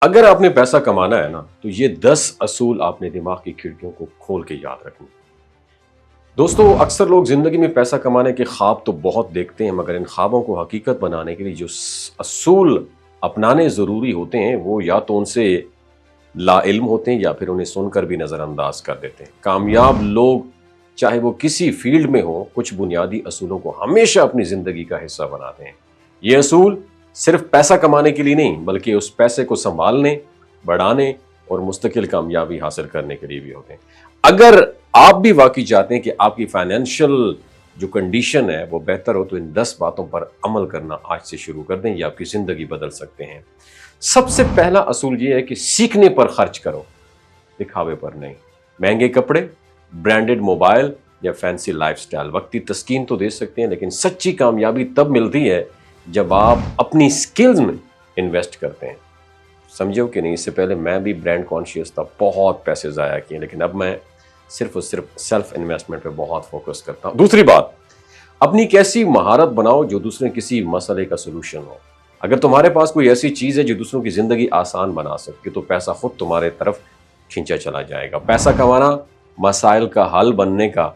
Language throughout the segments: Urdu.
اگر آپ نے پیسہ کمانا ہے نا تو یہ 10 اصول آپ نے دماغ کی کھڑکیوں کو کھول کے یاد رکھنی۔ دوستو، اکثر لوگ زندگی میں پیسہ کمانے کے خواب تو بہت دیکھتے ہیں، مگر ان خوابوں کو حقیقت بنانے کے لیے جو اصول اپنانے ضروری ہوتے ہیں وہ یا تو ان سے لا علم ہوتے ہیں یا پھر انہیں سن کر بھی نظر انداز کر دیتے ہیں۔ کامیاب لوگ چاہے وہ کسی فیلڈ میں ہوں، کچھ بنیادی اصولوں کو ہمیشہ اپنی زندگی کا حصہ بناتے ہیں۔ یہ اصول صرف پیسہ کمانے کے لیے نہیں بلکہ اس پیسے کو سنبھالنے، بڑھانے اور مستقل کامیابی حاصل کرنے کے لیے بھی ہوتے ہیں۔ اگر آپ بھی واقعی چاہتے ہیں کہ آپ کی فائنینشیل جو کنڈیشن ہے وہ بہتر ہو تو ان 10 باتوں پر عمل کرنا آج سے شروع کر دیں، یہ آپ کی زندگی بدل سکتے ہیں۔ سب سے پہلا اصول یہ ہے کہ سیکھنے پر خرچ کرو، دکھاوے پر نہیں۔ مہنگے کپڑے، برانڈڈ موبائل یا فینسی لائف سٹائل وقتی تسکین تو دے سکتے ہیں، لیکن سچی کامیابی تب ملتی ہے جب آپ اپنی سکلز میں انویسٹ کرتے ہیں۔ سمجھو کہ نہیں، اس سے پہلے میں بھی برانڈ کانشیس تھا، بہت پیسے ضائع کیے، لیکن اب میں صرف اور صرف سیلف انویسٹمنٹ پہ بہت فوکس کرتا ہوں۔ دوسری بات، اپنی ایک ایسی مہارت بناؤ جو دوسرے کسی مسئلے کا سلوشن ہو۔ اگر تمہارے پاس کوئی ایسی چیز ہے جو دوسروں کی زندگی آسان بنا سکتی تو پیسہ خود تمہارے طرف کھینچا چلا جائے گا۔ پیسہ کمانا مسائل کا حل بننے کا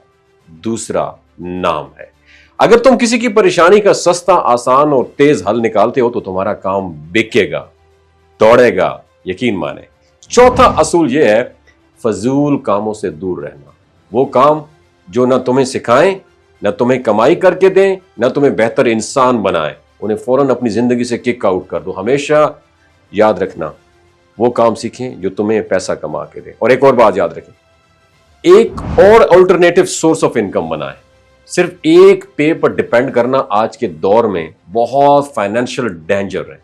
دوسرا نام ہے۔ اگر تم کسی کی پریشانی کا سستا، آسان اور تیز حل نکالتے ہو تو تمہارا کام بکے گا، دوڑے گا، یقین مانے۔ چوتھا اصول یہ ہے، فضول کاموں سے دور رہنا۔ وہ کام جو نہ تمہیں سکھائیں، نہ تمہیں کمائی کر کے دیں، نہ تمہیں بہتر انسان بنائیں، انہیں فوراً اپنی زندگی سے کک آؤٹ کر دو۔ ہمیشہ یاد رکھنا، وہ کام سیکھیں جو تمہیں پیسہ کما کے دیں۔ اور ایک اور بات یاد رکھیں، ایک اور الٹرنیٹو سورس آف انکم بنائیں۔ صرف ایک پے پر ڈیپینڈ کرنا آج کے دور میں بہت فائنینشیل ڈینجر ہے۔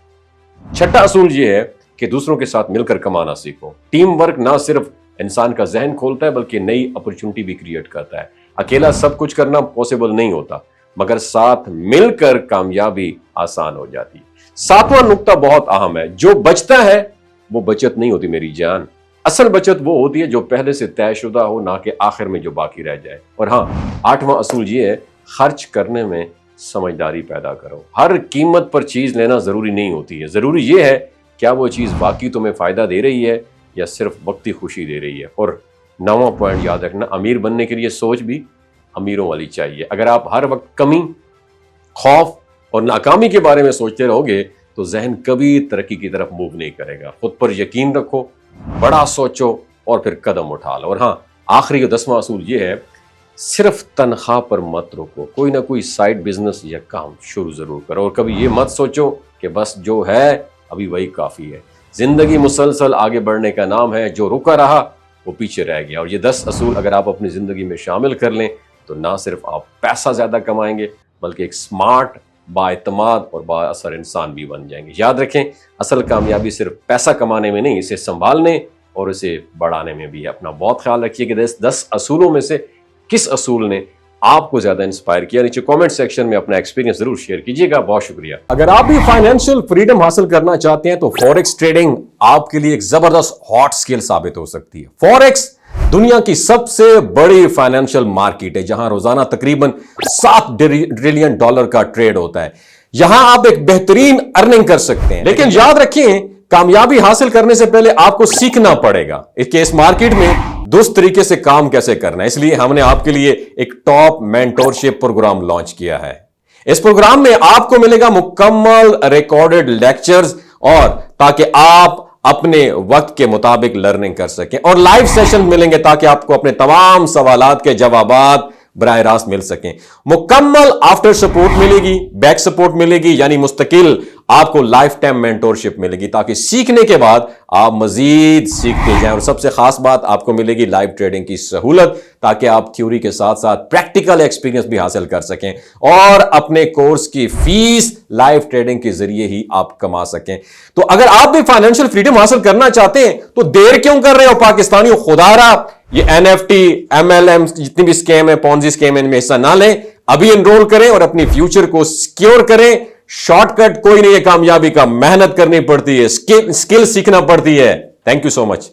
چھٹا اصول یہ ہے کہ دوسروں کے ساتھ مل کر کمانا سیکھو۔ ٹیم ورک نہ صرف انسان کا ذہن کھولتا ہے بلکہ نئی اپرچونٹی بھی کریٹ کرتا ہے۔ اکیلا سب کچھ کرنا پاسبل نہیں ہوتا، مگر ساتھ مل کر کامیابی آسان ہو جاتی ہے۔ ساتواں نقطہ بہت اہم ہے، جو بچتا ہے وہ بچت نہیں ہوتی میری جان۔ اصل بچت وہ ہوتی ہے جو پہلے سے طے شدہ ہو، نہ کہ آخر میں جو باقی رہ جائے۔ اور ہاں، آٹھواں اصول یہ ہے، خرچ کرنے میں سمجھداری پیدا کرو۔ ہر قیمت پر چیز لینا ضروری نہیں ہوتی ہے، ضروری یہ ہے کیا وہ چیز واقعی تمہیں فائدہ دے رہی ہے یا صرف وقتی خوشی دے رہی ہے۔ اور 9واں پوائنٹ یاد رکھنا، امیر بننے کے لیے سوچ بھی امیروں والی چاہیے۔ اگر آپ ہر وقت کمی، خوف اور ناکامی کے بارے میں سوچتے رہو گے تو ذہن کبھی ترقی کی طرف موو نہیں کرے گا۔ خود پر یقین رکھو، بڑا سوچو اور پھر قدم اٹھا لو۔ اور ہاں، آخری اور 10واں اصول یہ ہے، صرف تنخواہ پر مت رکو، کوئی نہ کوئی سائیڈ بزنس یا کام شروع ضرور کرو۔ اور کبھی یہ مت سوچو کہ بس جو ہے ابھی وہی کافی ہے۔ زندگی مسلسل آگے بڑھنے کا نام ہے، جو رکا رہا وہ پیچھے رہ گیا۔ اور یہ 10 اصول اگر آپ اپنی زندگی میں شامل کر لیں تو نہ صرف آپ پیسہ زیادہ کمائیں گے بلکہ ایک سمارٹ، بااعتماد اور با اثر انسان بھی بن جائیں گے۔ یاد رکھیں، اصل کامیابی صرف پیسہ کمانے میں نہیں، اسے سنبھالنے اور اسے بڑھانے میں بھی ہے۔ اپنا بہت خیال رکھیے کہ 10 اصولوں میں سے کس اصول نے آپ کو زیادہ انسپائر کیا؟ نیچے کامنٹ سیکشن میں اپنا ایکسپیرینس ضرور شیئر کیجیے گا۔ بہت شکریہ۔ اگر آپ بھی فائنینشیل فریڈم حاصل کرنا چاہتے ہیں تو فوریکس ٹریڈنگ آپ کے لیے ایک زبردست ہاٹ سکل ثابت ہو سکتی ہے۔ فوریکس دنیا کی سب سے بڑی فائنینشیل مارکیٹ ہے، جہاں روزانہ تقریباً $7 ٹریلین کا ٹریڈ ہوتا ہے۔ یہاں آپ ایک بہترین ارننگ کر سکتے ہیں، لیکن یاد رکھیں، کامیابی حاصل کرنے سے پہلے آپ کو سیکھنا پڑے گا کہ اس مارکیٹ میں درست طریقے سے کام کیسے کرنا ہے۔ اس لیے ہم نے آپ کے لیے ایک ٹاپ مینٹورشپ پروگرام لانچ کیا ہے۔ اس پروگرام میں آپ کو ملے گا مکمل ریکارڈڈ لیکچرز، اور تاکہ آپ اپنے وقت کے مطابق لرننگ کر سکیں، اور لائیو سیشن ملیں گے تاکہ آپ کو اپنے تمام سوالات کے جوابات براہ راست مل سکیں۔ مکمل آفٹر سپورٹ ملے گی، بیک سپورٹ ملے گی، یعنی مستقل آپ کو لائف ٹائم مینٹورشپ ملے گی تاکہ سیکھنے کے بعد آپ مزید سیکھتے جائیں۔ اور سب سے خاص بات، آپ کو ملے گی لائیو ٹریڈنگ کی سہولت تاکہ آپ تھیوری کے ساتھ ساتھ پریکٹیکل ایکسپیرینس بھی حاصل کر سکیں اور اپنے کورس کی فیس لائیو ٹریڈنگ کے ذریعے ہی آپ کما سکیں۔ تو اگر آپ بھی فائنینشیل فریڈم حاصل کرنا چاہتے ہیں تو دیر کیوں کر رہے ہو پاکستانیوں؟ خدا رہا یہ NFT، MLM جتنی بھی سکیم ہے، پونزی سکیم ہے، ان میں حصہ نہ لیں۔ ابھی انرول کریں اور اپنی فیوچر کو سیکیور کریں۔ شارٹ کٹ کوئی نہیں ہے کامیابی کا، محنت کرنی پڑتی ہے، سکل سیکھنا پڑتی ہے۔ Thank you so much.